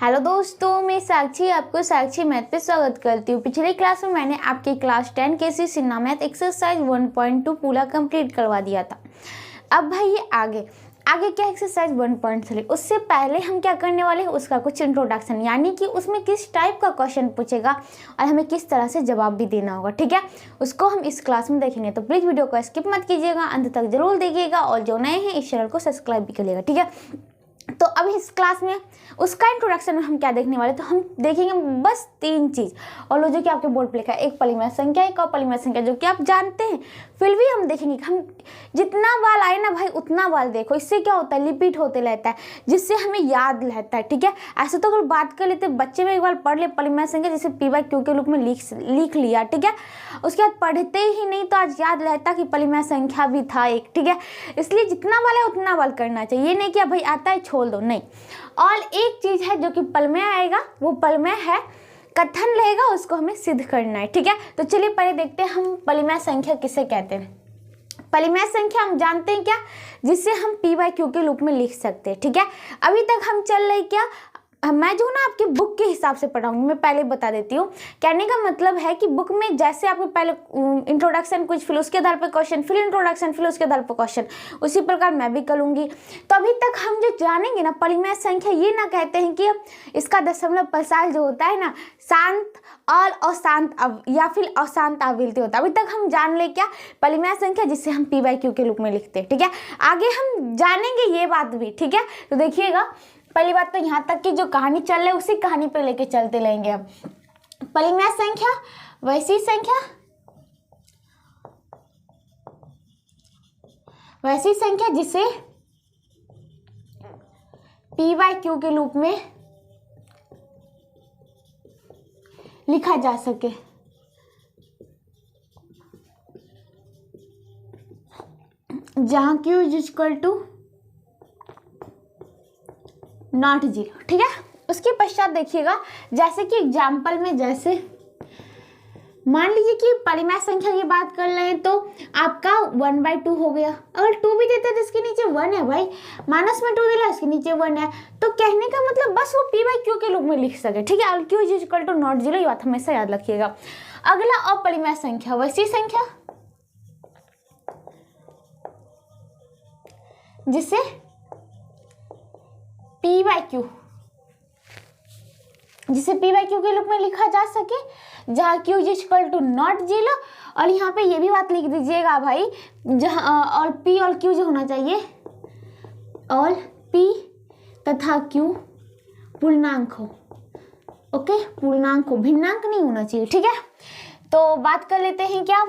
Hello दोस्तों, मैं साक्षी आपको साक्षी मैथ पे स्वागत करती हूँ। पिछली क्लास में मैंने आपकी क्लास 10 के सिन्हा मैथ एक्सरसाइज 1.2 पूरा कंप्लीट करवा दिया था। अब भाई ये आगे क्या एक्सरसाइज 1.3, उससे पहले हम क्या करने वाले हैं उसका कुछ इंट्रोडक्शन, यानी कि उसमें किस टाइप का क्वेश्चन पूछेगा और हमें किस तरह से जवाब भी देना होगा। ठीक है, उसको हम इस क्लास में देखेंगे। तो प्लीज़ वीडियो को स्किप मत कीजिएगा, अंत तक जरूर देखिएगा और जो नए हैं इस चैनल को सब्सक्राइब भी करिएगा। ठीक है, तो अब इस क्लास में उसका इंट्रोडक्शन में हम क्या देखने वाले, तो हम देखेंगे बस 3 चीज़। और लो जो कि आपके बोर्ड पे लिखा है, एक परिमेय संख्या, एक अपरिमेय संख्या, जो कि आप जानते हैं। फिर भी हम देखेंगे कि हम जितना बाल आए ना भाई उतना बाल देखो, इससे क्या होता है रिपीट होते रहता है, जिससे हमें याद रहता है। ठीक है, ऐसे तो अगर बात कर लेते बच्चे में एक बार पढ़ ले परिमेय संख्या, जैसे p/q के रूप में लिख लिया। ठीक है, उसके बाद पढ़ते ही नहीं तो आज याद रहता कि परिमेय संख्या भी था एक। ठीक है, इसलिए जितना बाल है उतना बाल करना चाहिए, ये नहीं कि भाई आता है छोड़ दो, नहीं। और एक चीज है जो कि परिमेय आएगा, वो परिमेय है, कथन रहेगा, उसको हमें सिद्ध करना है। ठीक है, तो चलिए पहले देखते हैं हम परिमेय संख्या किसे कहते हैं। परिमेय संख्या हम जानते हैं क्या, जिससे हम p/q के रूप में लिख सकते हैं। ठीक है, अभी तक हम चल रहे क्या, मैं जो ना आपकी बुक के हिसाब से पढ़ाऊंगी, मैं पहले बता देती हूँ। कहने का मतलब है कि बुक में जैसे आपको पहले इंट्रोडक्शन कुछ, फिर उसके आधार पर क्वेश्चन, फिर इंट्रोडक्शन, फिर उसके आधार पर क्वेश्चन, उसी प्रकार मैं भी करूँगी। तो अभी तक हम जो जानेंगे ना परिमेय संख्या, ये ना कहते हैं कि इसका दशमलव प्रसार जो होता है ना, शांत और अशांत या फिर अशांत आवृत्ति होता है। अभी तक हम जान ले क्या परिमेय संख्या, जिससे हम p/q के रूप में लिखते हैं। ठीक है, आगे हम जानेंगे ये बात भी। ठीक है, तो देखिएगा, पहली बात तो यहाँ तक की जो कहानी चल रही है उसी कहानी पे लेके चलते रहेंगे। अब परिमेय संख्या वैसी संख्या जिसे p/q के रूप में लिखा जा सके। जहां q = नॉट 0। ठीक है, उसके पश्चात देखिएगा, जैसे कि एग्जाम्पल में, जैसे मान लीजिए कि परिमेय संख्या की बात कर रहे हैं तो आपका 1/2 हो गया। अगर 2 भी देते हैं तो इसके नीचे 1 है भाई, माइनस में 2 दिला इसके नीचे 1 है। तो कहने का मतलब बस वो p/q के रूप में लिख सके। ठीक है, और q = नॉट 0, ये बात हमेशा याद रखिएगा। अगला अपरिमेय संख्या वैसी संख्या जिसे p/q के रूप में लिखा जा सके, जहाँ q = नॉट 0। और यहाँ पे ये भी बात लिख दीजिएगा भाई, जहाँ और p और q जो होना चाहिए, और p तथा q पूर्णांक हो। ओके, पूर्णांक हो, भिन्नांक नहीं होना चाहिए। ठीक है, तो बात कर लेते हैं क्या,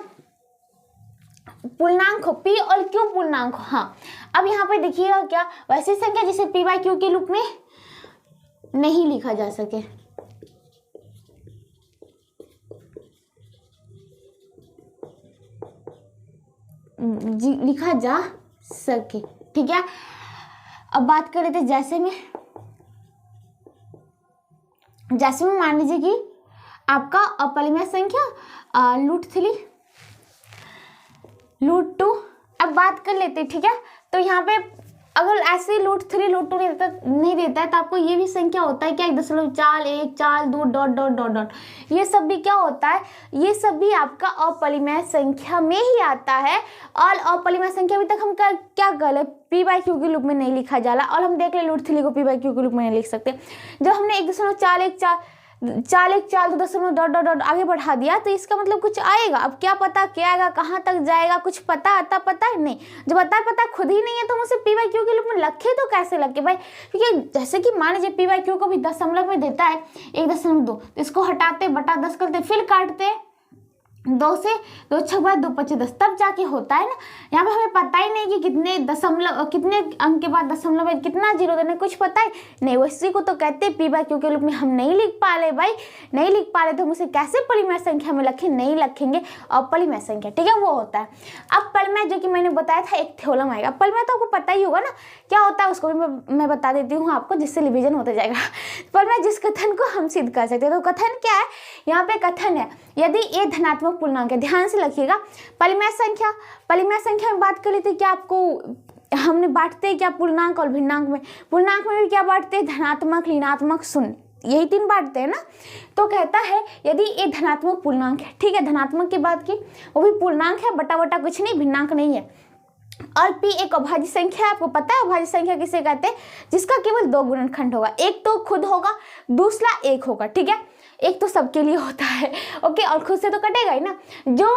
पूर्णांक हो, p और q पूर्णांक हो। हाँ, अब यहाँ पे देखिएगा क्या, वैसी संख्या जिसे p/q के रूप में नहीं लिखा जा सके। लिखा जा सके। ठीक है, अब बात कर लेते जैसे में मान लीजिए कि आपका अपरिमेय संख्या √3 √2। अब बात कर लेते हैं। ठीक है, तो यहाँ पे अगर ऐसे √3 √2 नहीं देता है तो आपको ये भी संख्या होता है क्या, 1.4 1 4 2 ... ये सब भी क्या होता है, ये सब भी आपका अपरिमेय संख्या में ही आता है। और अपरिमेय संख्या अभी तक हम क्या कर रहे, p/q के रूप में नहीं लिखा जा रहा, और हम देख ले √3 को p/q के रूप में नहीं लिख सकते। जब हमने 1.4 1 4 1 4 2 ... आगे बढ़ा दिया तो इसका मतलब कुछ आएगा। अब क्या पता क्या आएगा, कहाँ तक जाएगा, कुछ पता है नहीं। जब पता खुद ही नहीं है तो मुझे p/q के रूप में रखे तो कैसे लगे भाई, क्योंकि जैसे कि मान लीजिए p/q को भी दशमलव में देता है 1.2, तो इसको हटाते बटा 10 करते, फिर काटते 2 से, 2 × 6 = 2 × 5 = 10, तब जाके होता है ना। यहाँ पे हमें पता ही नहीं कि कितने अंक के बाद दशमलव है, कितना जीरो देना, कुछ पता ही नहीं। उसी को तो कहते हैं p/q के रूप में हम नहीं लिख पा रहे भाई, नहीं लिख पा रहे तो हम उसे कैसे परिमेय संख्या में नहीं लिखेंगे, और परिमेय संख्या। ठीक है, वो होता है। अब परिमेय जो कि मैंने बताया था एक थ्योरम आएगा। परिमेय तो आपको पता ही होगा ना क्या होता है, उसको भी मैं बता देती हूँ आपको, जिससे रिविजन होता जाएगा। परिमेय जिस कथन को हम सिद्ध कर सकते हैं, तो कथन क्या है, यहाँ पे कथन है, यदि a धनात्मक पूर्णांक है, ध्यान से लिखिएगा। परिमेय संख्या में बात कर लेते क्या, आपको हमने बांटते हैं क्या पूर्णांक और भिन्नांक में। पूर्णांक में भी क्या बांटते हैं, धनात्मक, ऋणात्मक, शून्य। यही 3 बांटते हैं ना। तो कहता है यदि ये धनात्मक पूर्णांक है, ठीक है, धनात्मक की बात की, वो भी पूर्णांक है, बटा बटा कुछ नहीं, भिन्नांक नहीं है, और p एक अभाज्य संख्या है। आपको पता है अभाज्य संख्या किसे कहते हैं? जिसका केवल 2 गुणनखंड होगा, एक तो खुद होगा, दूसरा एक होगा, ठीक है, एक तो सबके लिए होता है, ओके, और खुद से तो कटेगा ही ना। जो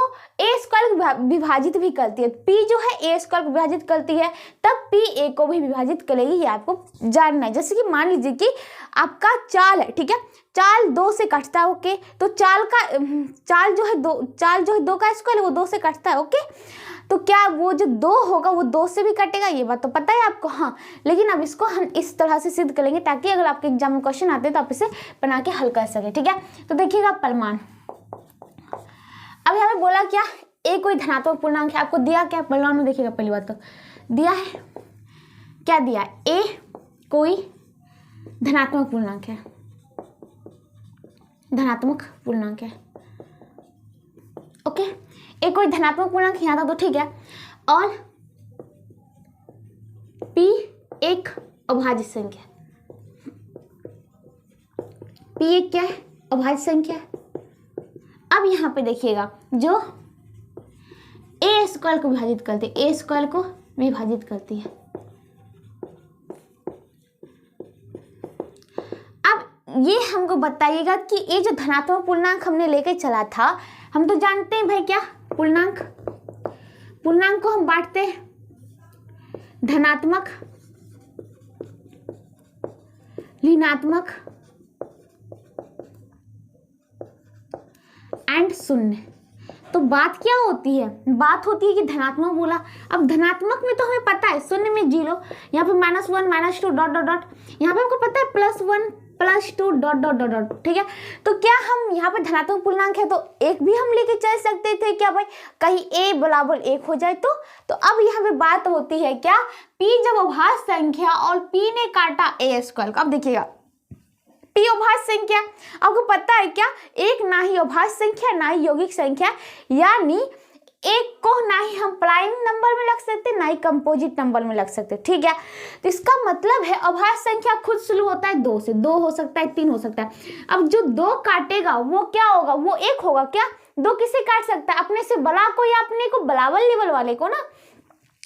ए स्क्वायर विभाजित भी करती है, p जो है ए स्क्वायर को विभाजित करती है, तब p a को भी विभाजित करेगी, ये आपको जानना है। जैसे कि मान लीजिए कि आपका चाल है, ठीक है, चाल 2 से कटता है, ओके, तो चाल जो है 2 का स्क्वायर है, वो 2 से कटता है, ओके, तो क्या वो जो 2 होगा वो 2 से भी कटेगा, ये बात तो पता है आपको, हाँ। लेकिन अब इसको हम इस तरह से सिद्ध करेंगे ताकि अगर आपके एग्जाम में क्वेश्चन आते हैं तो आप इसे बना के हल कर सके, ठीक है। तो देखिएगा परिमाण, अब यहाँ पे बोला क्या, ए कोई धनात्मक पूर्णांक है, आपको दिया क्या परिमाण में, देखिएगा पहली बात तो दिया है, क्या दिया है, ए कोई धनात्मक पूर्णांक है, धनात्मक पूर्णांक है, ओके, एक कोई धनात्मक पूर्णांक यहाँ था तो ठीक है, और p एक अभाज्य संख्या, p एक क्या है, अभाज्य संख्या। अब यहाँ पे देखिएगा जो a स्क्वायर को विभाजित करती है, a स्क्वायर को विभाजित करती है। अब ये हमको बताइएगा कि ये जो धनात्मक पूर्णांक हमने लेके चला था, हम तो जानते हैं भाई क्या, पूर्णांक को हम बांटते हैं धनात्मक, ऋणात्मक एंड शून्य। तो बात क्या होती है, बात होती है कि धनात्मक बोला, अब धनात्मक में तो हमें पता है, शून्य में 0, यहाँ पे -1 -2 डॉट डॉट डॉट, यहाँ पे हमको पता है +1 +2 डॉट डॉट डॉट डॉट, ठीक है। तो क्या हम यहाँ पे धनात्मक पूर्णांक है तो एक भी हम लेके चल सकते थे क्या भाई, कहीं a बराबर 1 हो जाए तो अब यहाँ पे बात होती है क्या, p जब अभाज्य संख्या और p ने काटा a स्क्वायर का, अब देखिएगा p अभाज्य संख्या, आपको पता है क्या, एक ना ही अभाज्य संख्या ना ही यौगिक संख्या, यानी एक को ना ही हम प्राइम नंबर में रख सकते, ना ही कंपोजिट नंबर में रख सकते, ठीक है। तो इसका मतलब है अभाज्य संख्या खुद शुरू होता है 2 से, 2 हो सकता है, 3 हो सकता है। अब जो 2 काटेगा वो क्या होगा, वो 1 होगा क्या, 2 किसे काट सकता है, अपने से बड़ा को या अपने को बराबर लेवल वाले को ना।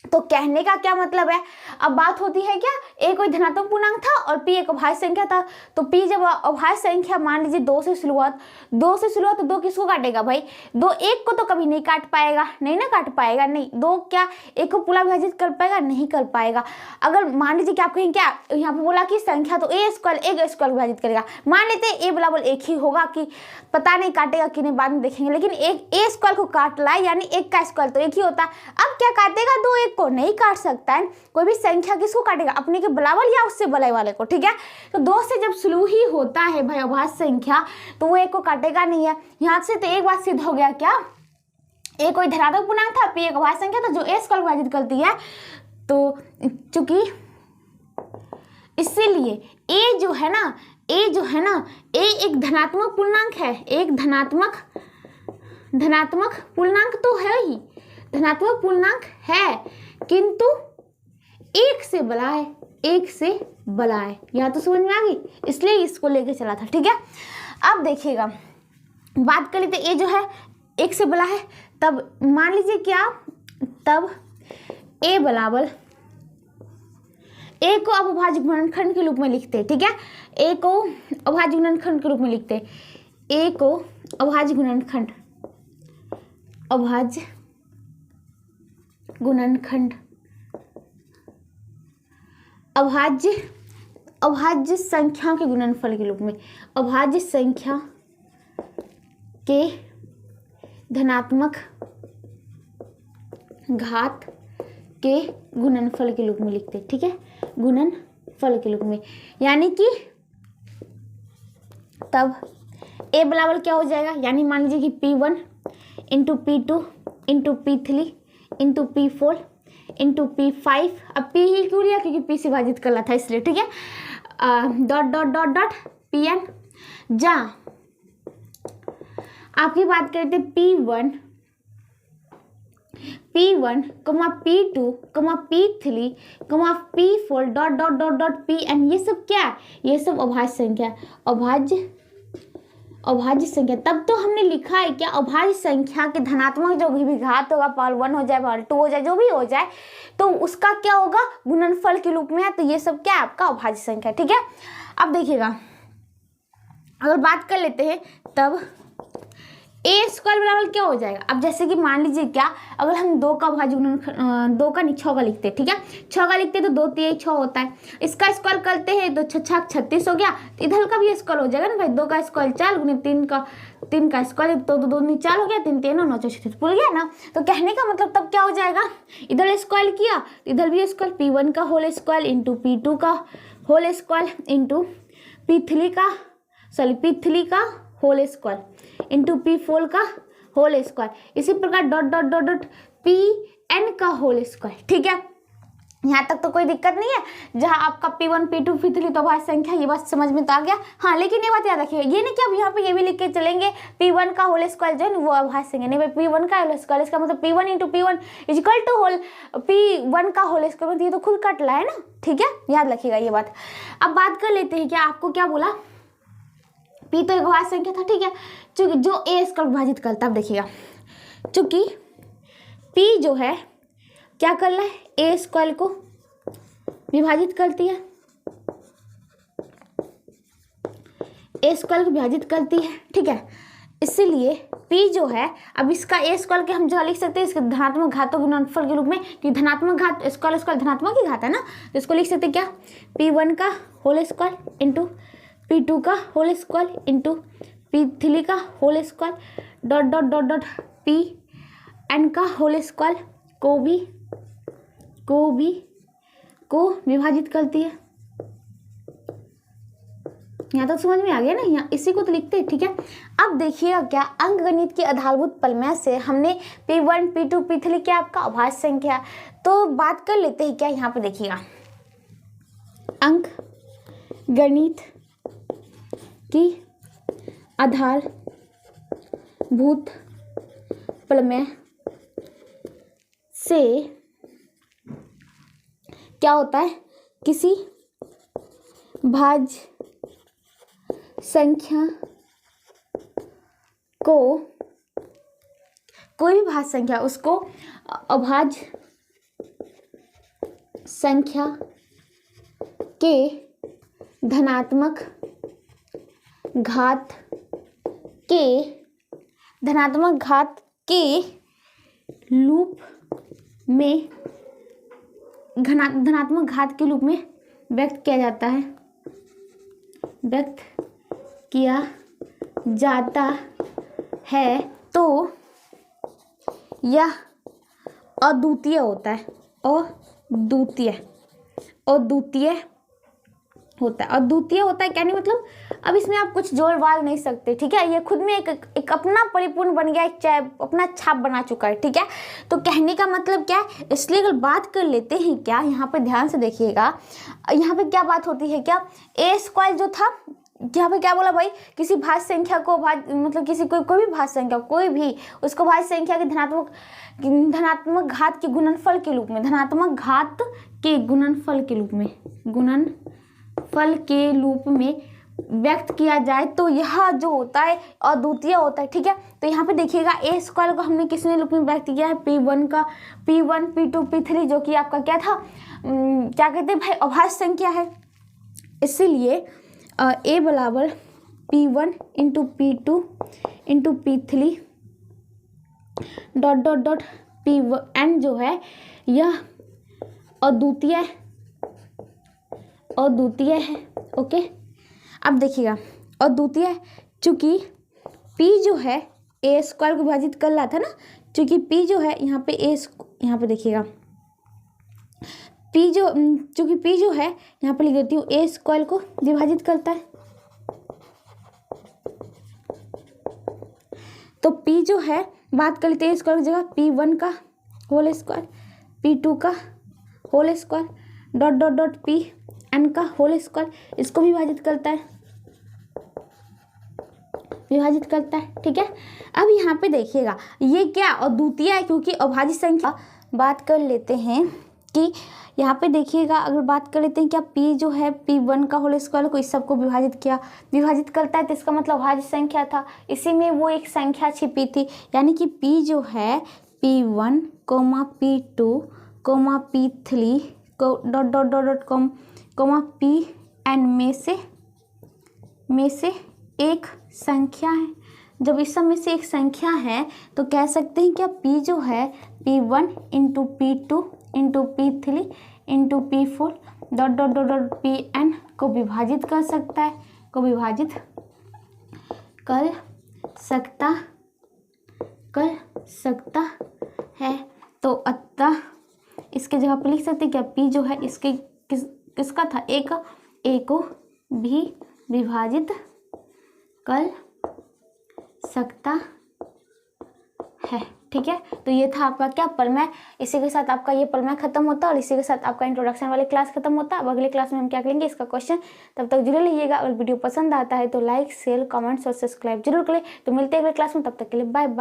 तो कहने का क्या मतलब है, अब बात होती है क्या, a कोई धनात्मक पूर्णांक था और p एक अभाज्य संख्या था, तो p जब अभाज्य संख्या मान लीजिए 2 से शुरुआत तो 2 किसको काटेगा भाई, 2 1 को तो कभी नहीं काट पाएगा, नहीं ना काट पाएगा, नहीं, 2 क्या 1 को पूरा विभाजित कर पाएगा, नहीं कर पाएगा। अगर मान लीजिए कि आप कहें क्या, यहाँ पे बोला कि संख्या तो a स्क्वायर विभाजित करेगा, मान लेते हैं a बराबर 1 ही होगा, कि पता नहीं काटेगा कि नहीं, बाद में देखेंगे, लेकिन एक a स्क्वायर को काट लाए, यानी 1 का स्क्वायर तो 1 ही होता है। अब क्या काटेगा, 2 1 को नहीं काट सकता है, कोई भी संख्या किसको काटेगा, अपने के बराबर या उससे बड़े वाले को, ठीक है। तो 2 से जब शुरू ही होता है भाई अभाज्य संख्या, तो वो 1 को काटेगा नहीं है। यहाँ से तो एक बात सिद्ध हो गया क्या, a कोई धनात्मक पूर्णांक था, p एक अभाज्य संख्या था जो a स्क्वायर विभाजित करती है, तो चूंकि इसीलिए a जो है ना a एक धनात्मक पूर्णांक है, एक धनात्मक पूर्णांक तो है ही, धनात्मक पूर्णांक है, किंतु 1 से बड़ा है, 1 से बड़ा है, यहाँ तो समझ में आ गई, इसलिए इसको लेके चला था, ठीक है। अब देखिएगा बात करें तो a जो है 1 से बड़ा है, तब मान लीजिए क्या, तब a बराबर, a को अब अभाज्य गुणनखंड के रूप में लिखते हैं, ठीक है, a को अभाज्य गुणनखंड के रूप में लिखते हैं, a को अभाज्य गुणनखंड, अभाज्य गुणनखंड, अभाज्य संख्या के गुणनफल के रूप में, अभाज्य संख्या के धनात्मक घात के गुणनफल के रूप में लिखते हैं, ठीक है, गुणनफल के रूप में, यानी कि तब a बराबर क्या हो जाएगा, यानी मान लीजिए कि p1 into p2 into p3 into p4 into p5, अब p ही क्यों लिया, क्योंकि p से विभाजित करना था इसलिए, ठीक है, dot dot dot dot pn, जहाँ आपकी बात करते p1 P1, P2, P3, P4 dot dot dot dot Pn, ये सब क्या है? ये सब अभाज्य संख्या है। अभाज्य संख्या। तब तो हमने लिखा है क्या, अभाज्य संख्या के धनात्मक जो भी घात होगा, पावर 1 हो जाए, पावर 2 हो जाए, जो भी हो जाए, तो उसका क्या होगा, गुणनफल के रूप में है। तो ये सब क्या है, आपका अभाज्य संख्या। ठीक है, अब देखिएगा, अगर बात कर लेते हैं तब ए स्क्वायर बराबर क्या हो जाएगा। अब जैसे कि मान लीजिए क्या, अगर हम 2 का भाज्य गुणन 2 का नहीं 6 का लिखते हैं, ठीक है, 6 का लिखते हैं तो 2 3 6 होता है। इसका स्क्वायर करते हैं तो 6 6 36 हो गया। तो इधर का भी स्क्वायर हो जाएगा ना भाई, 2 का स्क्वायर 4 गुने 3 का स्क्वायर तो 2 2 4 हो गया, 3 3 9 9 36 भूल गया ना। तो कहने का मतलब तब क्या हो जाएगा, इधर स्क्वायर किया, इधर भी स्क्वायर, P1 का होल स्क्वायर इंटू P2 का होल स्क्वायर इंटू P3 का होल स्क्वायर इंटू P4 का होल स्क्वायर। इसी प्रकार dot dot dot dot Pn का होल स्क्वायर। ठीक है, यहाँ तक तो कोई दिक्कत नहीं है। जहाँ आपका P1 P2 P3 तो अभाज्य संख्या, ये बात समझ में तो आ गया। हाँ, लेकिन ये बात याद रखिएगा, ये नहीं कि अब यहाँ पे ये भी लिख के चलेंगे P1 का होल स्क्वायर जो है वो अभाज्य संख्या नहीं भाई, P1 का होल स्क्वायर, इसका मतलब P1 into P1 is equal to whole P1 का होल स्क्वायर, ये तो खुद कट रहा है ना। ठीक है, याद रखिएगा ये बात। अब बात कर लेते हैं, क्या आपको क्या बोला, P तो एक अभाज्य संख्या था। ठीक है, चूंकि जो A स्क्वायर विभाजित करता है, अब देखिएगा, चूंकि P जो है क्या कर रहा है, A स्क्वायर को विभाजित करती है, A स्क्वायर को विभाजित करती है। ठीक है, इसलिए P जो है, अब इसका A स्क्वायर के हम जगह लिख सकते हैं इसके धनात्मक घातों के गुणनफल के रूप में, क्योंकि धनात्मक घात स्क्वायर धनात्मक ही घात है ना, तो इसको लिख सकते हैं क्या, P1 का होल स्क्वायर इंटू P2 का होल स्क्वायर इंटू P3 का whole square dot dot dot dot Pn का होल स्क्वायर को विभाजित करती है। यहाँ तक समझ में आ गया ना, यहाँ इसी को तो लिखते हैं। ठीक है, अब देखिएगा क्या, अंकगणित की आधारभूत प्रमेय से हमने P1 P2 P3 क्या आपका अभाज्य संख्या, तो बात कर लेते हैं क्या, यहाँ पे देखिएगा, अंकगणित की आधारभूत प्रमेय से क्या होता है, किसी भाज्य संख्या को, कोई भी भाज्य संख्या, उसको अभाज्य संख्या के धनात्मक घात के रूप में, धनात्मक घात के रूप में व्यक्त किया जाता है, तो यह अद्वितीय होता है, अद्वितीय होता है। अद्वितीय होता है क्या, नहीं मतलब अब इसमें आप कुछ जोड़ वाल नहीं सकते। ठीक है, ये खुद में एक अपना परिपूर्ण बन गया, एक अपना छाप बना चुका है। ठीक है, तो कहने का मतलब क्या है, इसलिए अगर बात कर लेते हैं क्या, यहाँ पे ध्यान से देखिएगा, यहाँ पे क्या बात होती है क्या, ए स्क्वायर जो था, यहाँ पे क्या बोला भाई, किसी भाज्य संख्या को मतलब किसी कोई भी भाज्य संख्या, कोई भी उसको भाज्य संख्या के धनात्मक घात के गुणनफल के रूप में, धनात्मक घात के गुणनफल के रूप में व्यक्त किया जाए, तो यह जो होता है अद्वितीय होता है। ठीक है, तो यहाँ पे देखिएगा ए स्क्वायर को हमने किसने रूप में व्यक्त किया है, P1 P2 P3 जो कि आपका क्या था, क्या कहते हैं भाई, अभाज्य संख्या है। इसीलिए ए बराबर P1 into P2 into P3 dot dot dot Pn जो है यह अद्वितीय है। ओके, अब देखिएगा अद्वितीय है, चूंकि P जो है ए स्क्वायर को विभाजित कर रहा था ना, चूंकि P जो है यहाँ पे यहाँ पे देखिएगा चूंकि P जो है यहाँ पे लिख देती हूँ, ए स्क्वायर को विभाजित करता है, तो P जो है, बात कर लेते हैं स्क्वायर की जगह, P1 का होल स्क्वायर P2 का whole square dot dot dot Pn का होल स्क्वायर, इसको भी विभाजित करता है, विभाजित करता है। ठीक है, अब यहाँ पे देखिएगा ये क्या अद्वितीय है क्योंकि अभाज्य संख्या। बात कर लेते हैं कि यहाँ पे देखिएगा, अगर बात कर लेते हैं क्या p जो है p1 का होल स्क्वायर को इस सबको विभाजित करता है, तो इसका मतलब अभाज्य संख्या था, इसी में वो एक संख्या छिपी थी, यानी कि p जो है p1, p2, p3 dot dot dot dot pn में से एक संख्या है। जब इस सब में से एक संख्या है तो कह सकते हैं क्या p जो है p1 into p2 into p3 into p4 dot dot dot dot pn को विभाजित कर सकता है, है। तो अतः इसके जगह पे लिख सकते हैं क्या p जो है इसके किसका था, a को भी विभाजित कर सकता है। ठीक है, तो ये था आपका क्या प्रमेय। इसी के साथ आपका ये प्रमेय खत्म होता है और इसी के साथ आपका इंट्रोडक्शन वाली क्लास खत्म होता है। अब अगले क्लास में हम क्या करेंगे इसका क्वेश्चन, तब तक जरूर लीजिएगा। अगर वीडियो पसंद आता है तो लाइक शेयर कमेंट्स और सब्सक्राइब जरूर करें। तो मिलते हैं अगले क्लास में, तब तक के लिए बाय बाय।